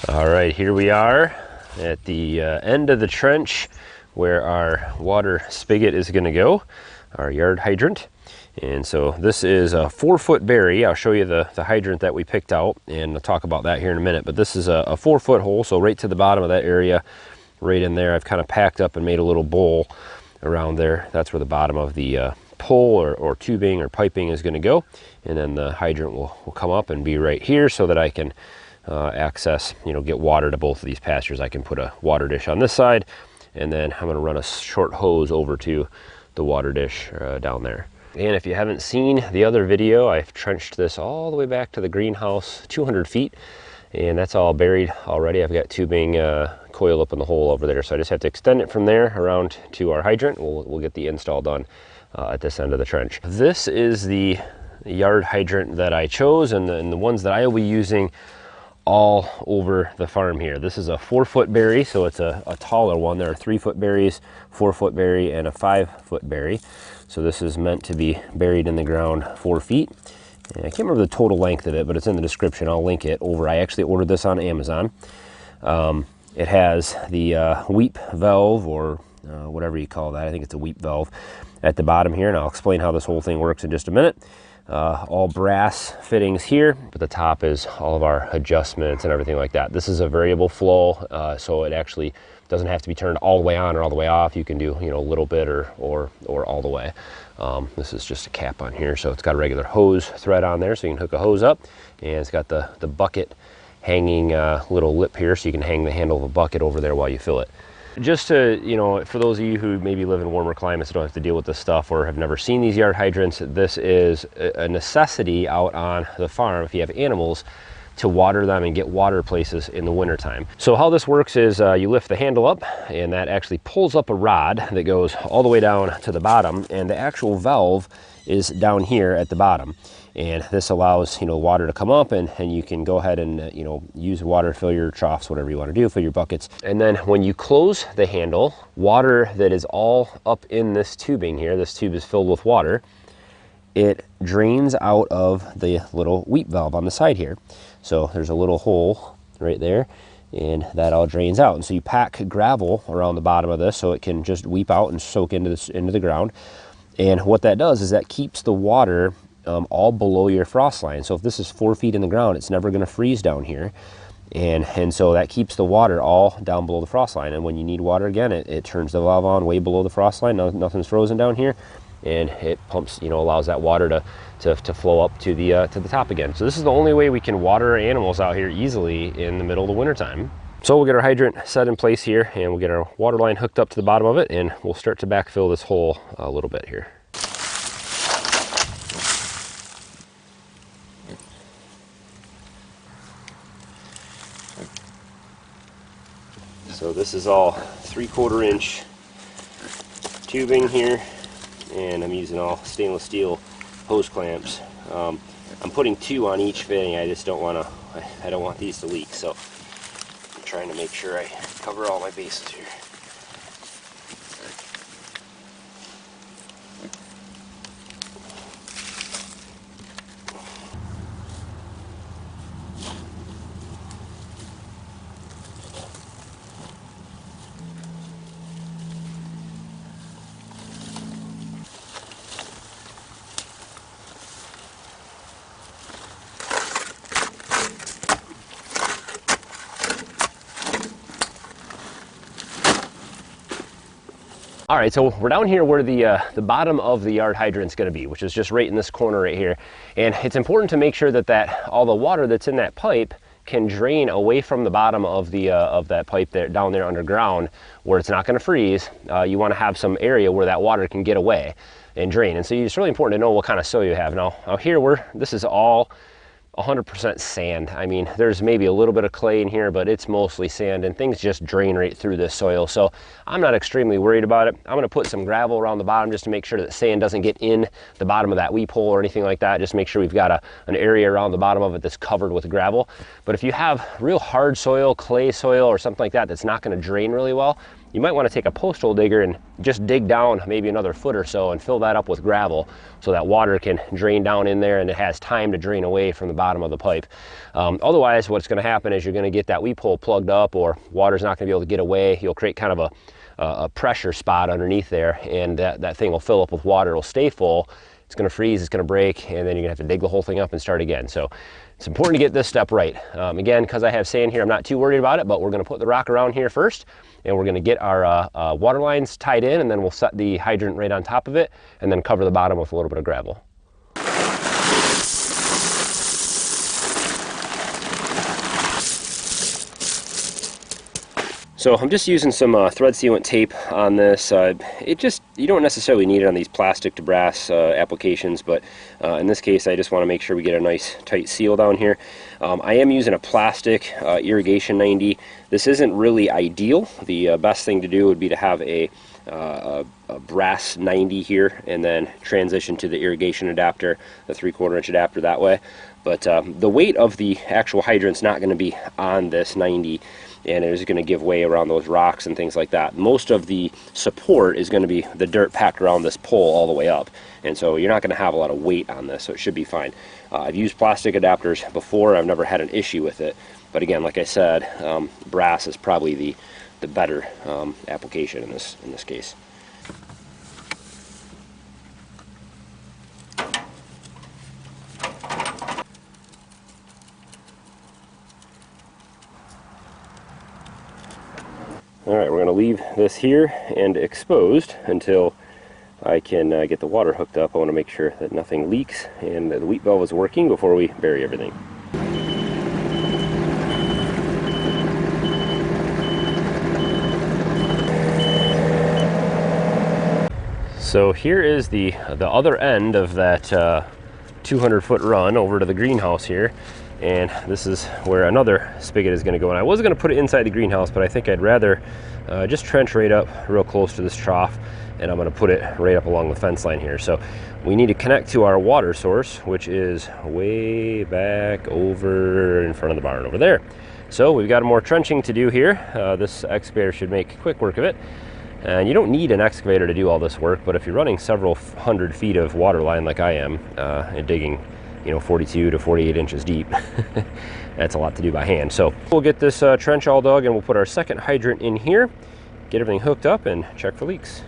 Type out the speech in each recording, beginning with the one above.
All right, here we are at the end of the trench where our water spigot is going to go, our yard hydrant. And so this is a 4-foot bury. I'll show you the hydrant that we picked out, and I'll talk about that here in a minute. But this is a 4-foot hole, so right to the bottom of that area, right in there, I've kind of packed up and made a little bowl around there. That's where the bottom of the pole or tubing or piping is going to go. And then the hydrant will come up and be right here so that I can access, get water to both of these pastures. I can put a water dish on this side, and then I'm going to run a short hose over to the water dish down there. And if you haven't seen the other video, I've trenched this all the way back to the greenhouse, 200 feet, and that's all buried already. I've got tubing coiled up in the hole over there, so I just have to extend it from there around to our hydrant. We'll get the install done at this end of the trench. This is the yard hydrant that I chose, and the ones that I will be using all over the farm here. This is a 4-foot bury, so it's a taller one. There are 3-foot buries, 4-foot bury, and a 5-foot bury. So this is meant to be buried in the ground 4 feet. And I can't remember the total length of it, but it's in the description. I'll link it over. I actually ordered this on Amazon. It has the weep valve, or whatever you call that. I think it's a weep valve at the bottom here, and I'll explain how this whole thing works in just a minute. All brass fittings here, but the top is all of our adjustments and everything like that. This is a variable flow, so it actually doesn't have to be turned all the way on or all the way off. You can do a little bit or all the way. This is just a cap on here, so it's got a regular hose thread on there, so you can hook a hose up, and it's got the bucket hanging little lip here, so you can hang the handle of a bucket over there while you fill it. Just to, for those of you who maybe live in warmer climates and don't have to deal with this stuff or have never seen these yard hydrants, this is a necessity out on the farm if you have animals to water them and get water places in the wintertime. So how this works is you lift the handle up, and that actually pulls up a rod that goes all the way down to the bottom, and the actual valve is down here at the bottom. And this allows water to come up, and you can go ahead and use water, fill your troughs, whatever you want to do, fill your buckets. And then when you close the handle, water that is all up in this tubing here, this tube is filled with water, it drains out of the little weep valve on the side here. So there's a little hole right there, and that all drains out. And so you pack gravel around the bottom of this so it can just weep out and soak into the ground. And what that does is that keeps the water all below your frost line. So if this is 4 feet in the ground, it's never going to freeze down here. And so that keeps the water all down below the frost line. And when you need water again, it turns the valve on way below the frost line. Nothing's frozen down here, and it pumps, allows that water to flow up to the top again. So this is the only way we can water our animals out here easily in the middle of the winter time. So we'll get our hydrant set in place here, and we'll get our water line hooked up to the bottom of it, and we'll start to backfill this hole a little bit here. So this is all 3/4 inch tubing here, and I'm using all stainless steel hose clamps. I'm putting 2 on each fitting. I just don't want these to leak, so I'm trying to make sure I cover all my bases here. All right, so we're down here where the bottom of the yard hydrant's going to be, which is just right in this corner right here. And it's important to make sure that all the water that's in that pipe can drain away from the bottom of that pipe there, down there underground, where it's not going to freeze. You want to have some area where that water can get away and drain. And so it's really important to know what kind of soil you have. Now here this is all 100% sand. I mean, there's maybe a little bit of clay in here, but it's mostly sand, and things just drain right through this soil. So I'm not extremely worried about it. I'm going to put some gravel around the bottom just to make sure that sand doesn't get in the bottom of that weep hole or anything like that. Just make sure we've got an area around the bottom of it that's covered with gravel. But if you have real hard soil, clay soil, or something like that that's not going to drain really well, you might want to take a post hole digger and just dig down maybe another foot or so and fill that up with gravel so that water can drain down in there and it has time to drain away from the bottom of the pipe. Otherwise, what's going to happen is you're going to get that weep hole plugged up, or water's not going to be able to get away. You'll create kind of a pressure spot underneath there, and that thing will fill up with water. It'll stay full. It's going to freeze, it's going to break, and then you're going to have to dig the whole thing up and start again. So it's important to get this step right. Again, because I have sand here, I'm not too worried about it, but we're going to put the rock around here first, and we're going to get our water lines tied in, and then we'll set the hydrant right on top of it, and then cover the bottom with a little bit of gravel. So I'm just using some thread sealant tape on this. You don't necessarily need it on these plastic to brass applications, but in this case I just want to make sure we get a nice tight seal down here. I am using a plastic irrigation 90. This isn't really ideal. The best thing to do would be to have a brass 90 here and then transition to the irrigation adapter, the 3/4 inch adapter that way. But the weight of the actual hydrant's not going to be on this 90, and it is going to give way around those rocks and things like that. Most of the support is going to be the dirt packed around this pole all the way up, and so you're not going to have a lot of weight on this, so it should be fine. I've used plastic adapters before. I've never had an issue with it, but again, like I said, brass is probably the better application in this case. All right, we're going to leave this here and exposed until I can get the water hooked up. I want to make sure that nothing leaks and that the wheat valve is working before we bury everything. So here is the other end of that 200-foot run over to the greenhouse here. And this is where another spigot is going to go. And I was going to put it inside the greenhouse, but I think I'd rather just trench right up real close to this trough, and I'm going to put it right up along the fence line here. So we need to connect to our water source, which is way back over in front of the barn over there. So we've got more trenching to do here. This excavator should make quick work of it. And you don't need an excavator to do all this work, but if you're running several hundred feet of water line like I am, and digging 42 to 48 inches deep, that's a lot to do by hand. So we'll get this trench all dug, and we'll put our second hydrant in here, get everything hooked up, and check for leaks.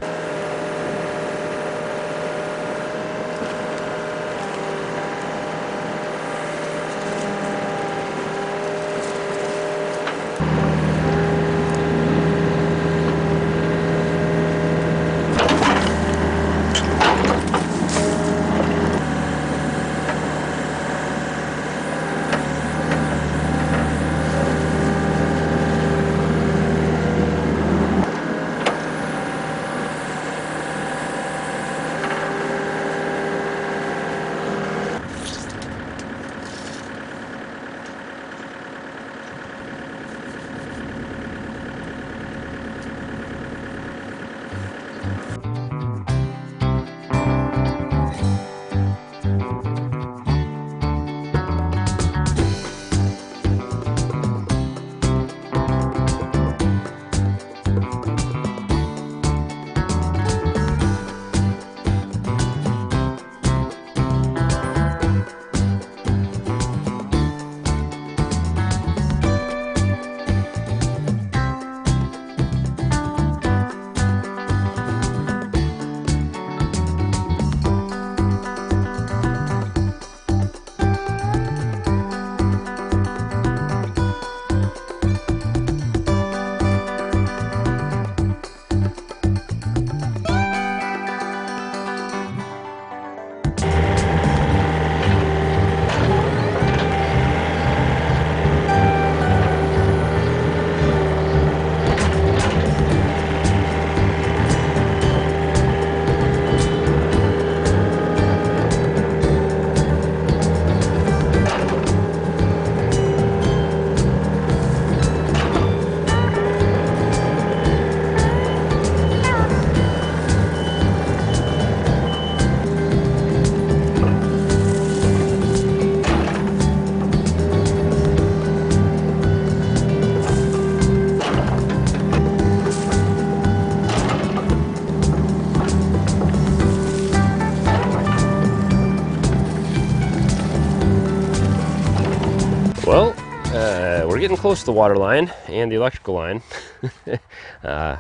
getting close to the water line and the electrical line.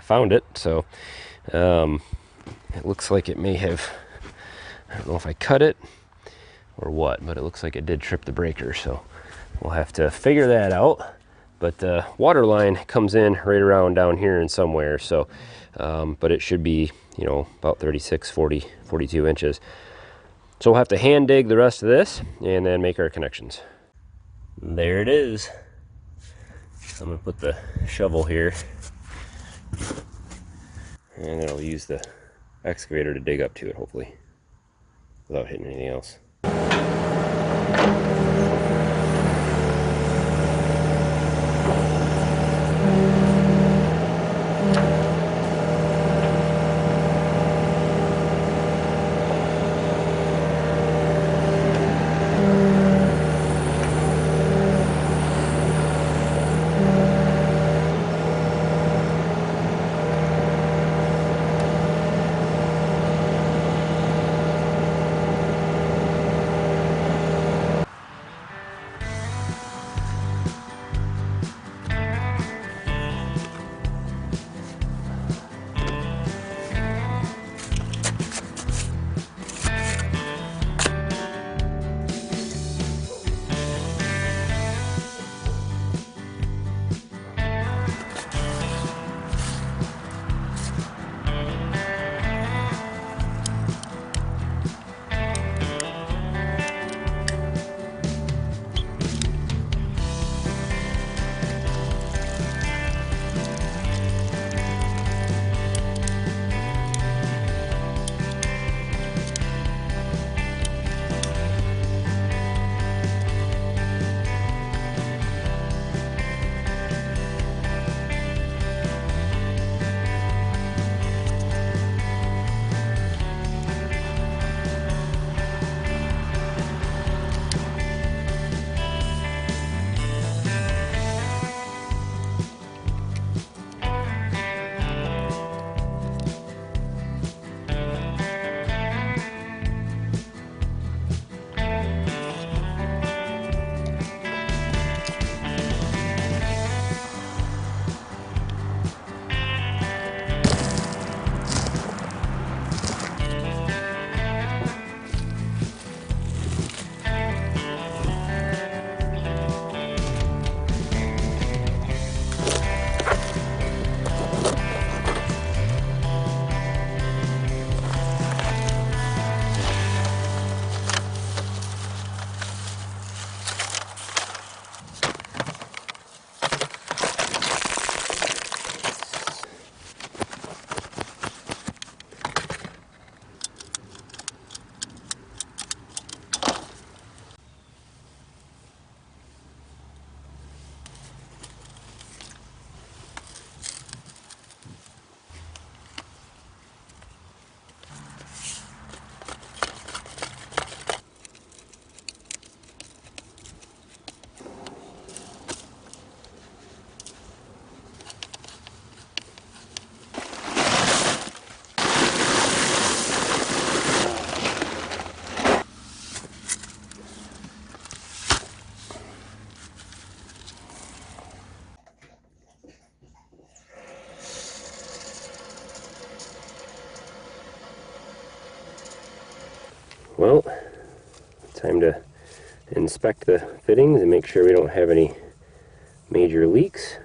Found it, so it looks like it may have, I don't know if I cut it or what, but it looks like it did trip the breaker, so we'll have to figure that out. But the water line comes in right around down here in somewhere, so but it should be, you know, about 36, 40, 42 inches. So we'll have to hand dig the rest of this and then make our connections. There it is. I'm gonna put the shovel here, and then I'll use the excavator to dig up to it, hopefully, without hitting anything else. Well, time to inspect the fittings and make sure we don't have any major leaks.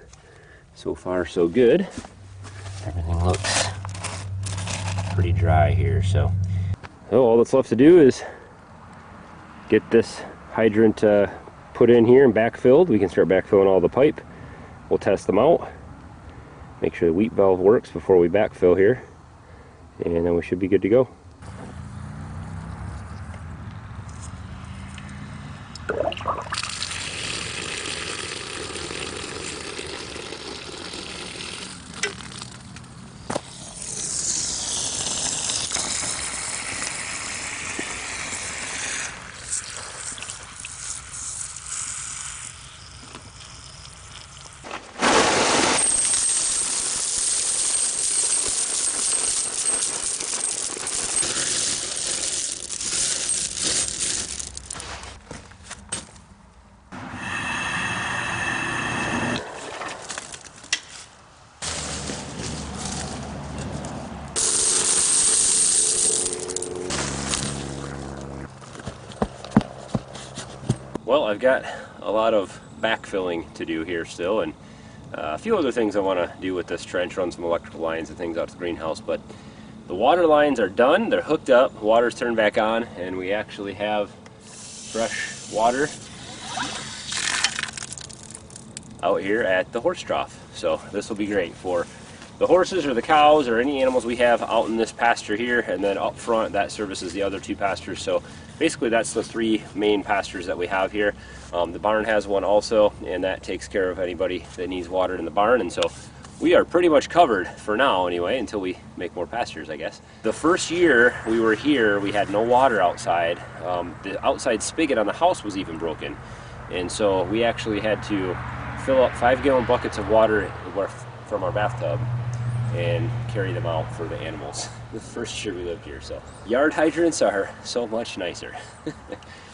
So far so good. Everything looks pretty dry here, so all that's left to do is get this hydrant put in here and backfilled. We can start backfilling all the pipe. We'll test them out, make sure the weep valve works before we backfill here, and then we should be good to go. Well, I've got a lot of backfilling to do here still, and a few other things I want to do with this trench, run some electrical lines and things out to the greenhouse, but the water lines are done, they're hooked up, water's turned back on, and we actually have fresh water out here at the horse trough. So this will be great for the horses or the cows or any animals we have out in this pasture here, and then up front that services the other two pastures. So basically that's the three main pastures that we have here. The barn has one also, and that takes care of anybody that needs water in the barn, and so we are pretty much covered for now anyway, until we make more pastures, I guess. The first year we were here, we had no water outside. The outside spigot on the house was even broken, and so we actually had to fill up 5-gallon buckets of water from our bathtub and carry them out for the animals the first year we lived here. So yard hydrants are so much nicer.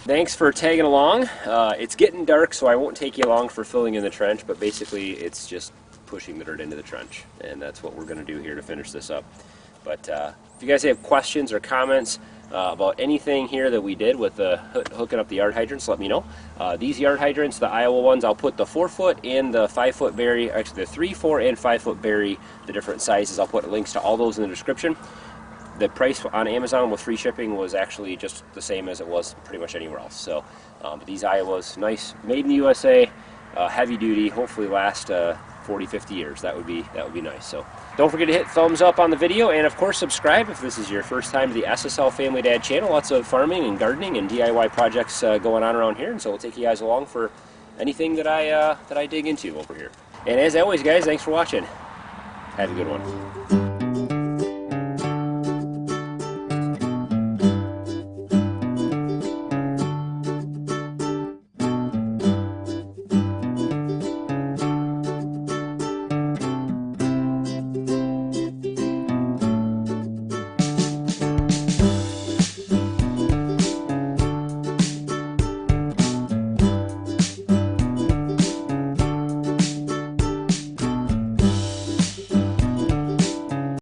Thanks for tagging along. It's getting dark, so I won't take you along for filling in the trench, but basically it's just pushing the dirt into the trench, and that's what we're going to do here to finish this up. But if you guys have questions or comments about anything here that we did with the hooking up the yard hydrants, let me know. These yard hydrants, the Iowa ones, I'll put the 4-foot and the 5-foot berry, actually the 3, 4, and 5-foot berry, the different sizes. I'll put links to all those in the description. The price on Amazon with free shipping was actually just the same as it was pretty much anywhere else. So but these Iowas, nice, made in the USA, heavy duty, hopefully last 40, 50 years. That would be nice. So don't forget to hit thumbs up on the video, and of course subscribe if this is your first time to the SSL Family Dad channel. Lots of farming and gardening and DIY projects going on around here, and so we'll take you guys along for anything that I dig into over here. And as always, guys, thanks for watching. Have a good one.